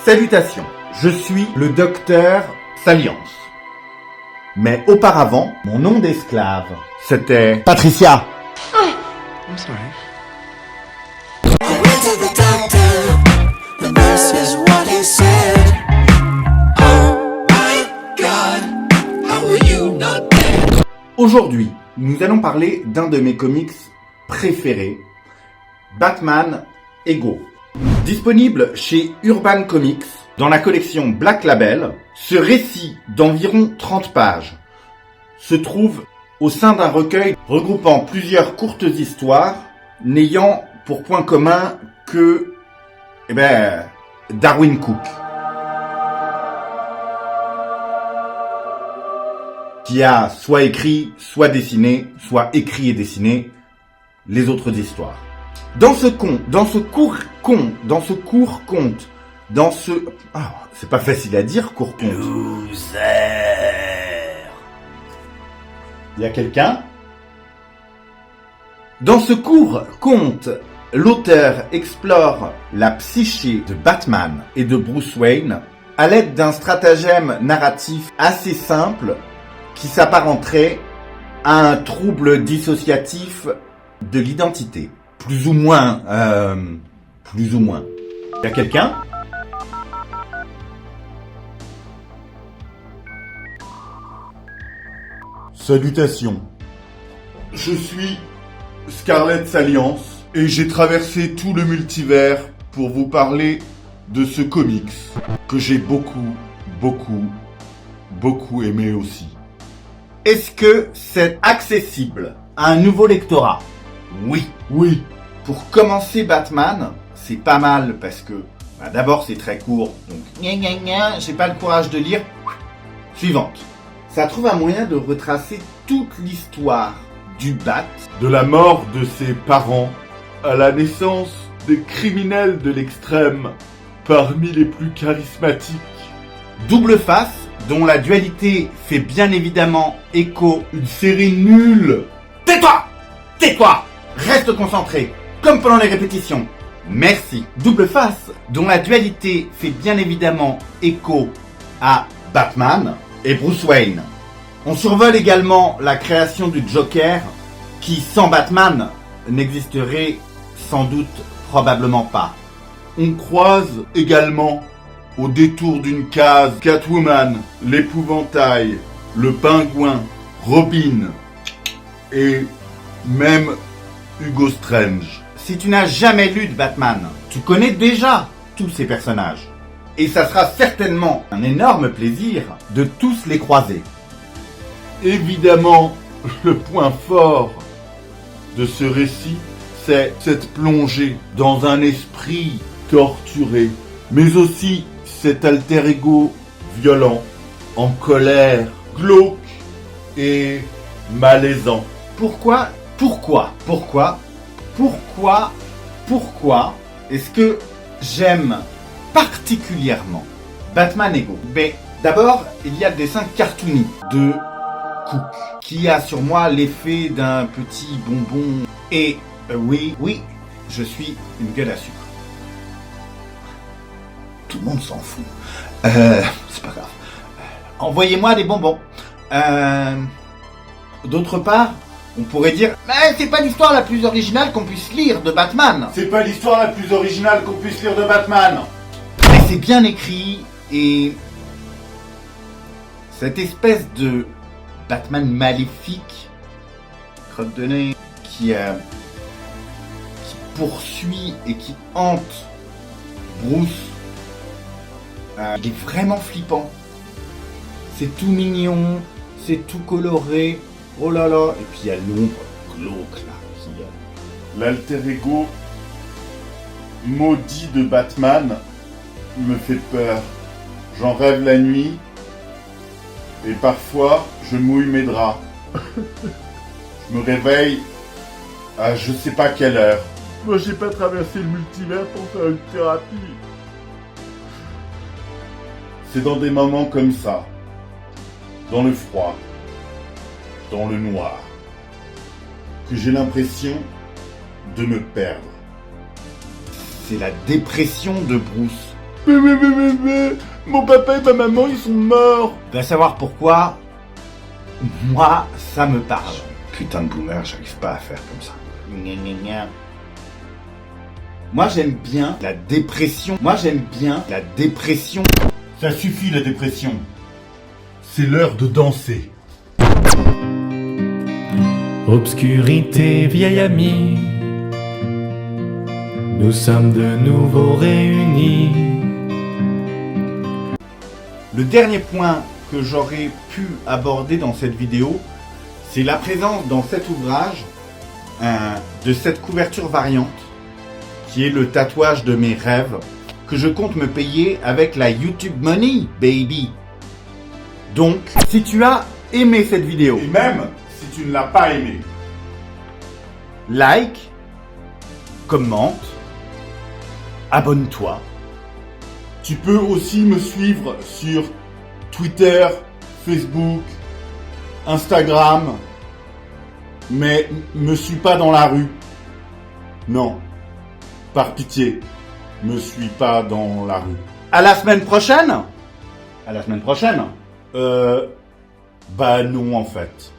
Salutations, je suis le docteur Salience. Mais auparavant, mon nom d'esclave, c'était Patricia. I'm sorry. I went to the doctor, and this is what he said. Oh my God, how are you not dead? Aujourd'hui, nous allons parler d'un de mes comics préférés, Batman Ego. Disponible chez Urban Comics, dans la collection Black Label, ce récit d'environ 30 pages se trouve au sein d'un recueil regroupant plusieurs courtes histoires n'ayant pour point commun que Darwin Cook, qui a soit écrit, soit dessiné, soit écrit et dessiné les autres histoires. C'est pas facile à dire, court conte. Loser. Il y a quelqu'un? Dans ce court conte, l'auteur explore la psyché de Batman et de Bruce Wayne à l'aide d'un stratagème narratif assez simple qui s'apparenterait à un trouble dissociatif de l'identité. Plus ou moins. Il y a quelqu'un? Salutations. Je suis Scarlett Salience et j'ai traversé tout le multivers pour vous parler de ce comics que j'ai beaucoup aimé aussi. Est-ce que c'est accessible à un nouveau lectorat? Oui. Oui, Pour commencer Batman, c'est pas mal parce que d'abord c'est très court, donc j'ai pas le courage de lire. Suivante. Ça trouve un moyen de retracer toute l'histoire du Bat. de la mort de ses parents à la naissance des criminels de l'extrême parmi les plus charismatiques. Double Face, dont la dualité fait bien évidemment écho. Une série nulle. Tais-toi! Tais-toi! Reste concentré, comme pendant les répétitions. Merci. Double Face, dont la dualité fait bien évidemment écho à Batman et Bruce Wayne. On survole également la création du Joker, qui sans Batman n'existerait sans doute probablement pas. On croise également, au détour d'une case, Catwoman, l'épouvantail, le pingouin, Robin et même Hugo Strange. Si tu n'as jamais lu de Batman, tu connais déjà tous ces personnages. Et ça sera certainement un énorme plaisir de tous les croiser. Évidemment, le point fort de ce récit, c'est cette plongée dans un esprit torturé, mais aussi cet alter ego violent, en colère, glauque et malaisant. Pourquoi est-ce que j'aime particulièrement Batman Ego? Mais d'abord, il y a le dessin cartoony de Cook, qui a sur moi l'effet d'un petit bonbon. Et oui, je suis une gueule à sucre. Tout le monde s'en fout. C'est pas grave. Envoyez-moi des bonbons. D'autre part, on pourrait dire, mais c'est pas l'histoire la plus originale qu'on puisse lire de Batman. C'est pas l'histoire la plus originale qu'on puisse lire de Batman. Mais c'est bien écrit et cette espèce de Batman maléfique, crotte de nez, qui poursuit et qui hante Bruce, il est vraiment flippant. C'est tout mignon, c'est tout coloré. Oh là là, et puis il y a l'ombre glauque là. L'alter ego maudit de Batman me fait peur. J'en rêve la nuit et parfois je mouille mes draps. Je me réveille à je sais pas quelle heure. Moi j'ai pas traversé le multivers pour faire une thérapie. C'est dans des moments comme ça, dans le froid, dans le noir, que j'ai l'impression de me perdre. C'est la dépression de Bruce Mon papa et ma maman, ils sont morts. Va savoir pourquoi. Moi, ça me parle. Putain de boomer, j'arrive pas à faire comme ça. Gna, gna, gna. Moi, j'aime bien la dépression. Moi, j'aime bien la dépression. Ça suffit la dépression. C'est l'heure de danser. Obscurité, vieil ami, nous sommes de nouveau réunis. Le dernier point que j'aurais pu aborder dans cette vidéo, c'est la présence dans cet ouvrage de cette couverture variante, qui est le tatouage de mes rêves, que je compte me payer avec la YouTube Money, baby. Donc, si tu as aimé cette vidéo, Et même si tu ne l'as pas aimé, like, commente, abonne-toi. tu peux aussi me suivre sur Twitter, Facebook, Instagram, mais me suis pas dans la rue. Non, par pitié, me suis pas dans la rue. À la semaine prochaine. À la semaine prochaine. Bah non en fait.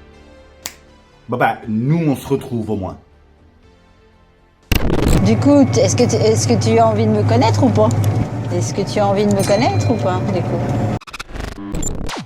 Bah, nous on se retrouve au moins. Du coup, est-ce que tu as envie de me connaître ou pas? Est-ce que tu as envie de me connaître ou pas, du coup?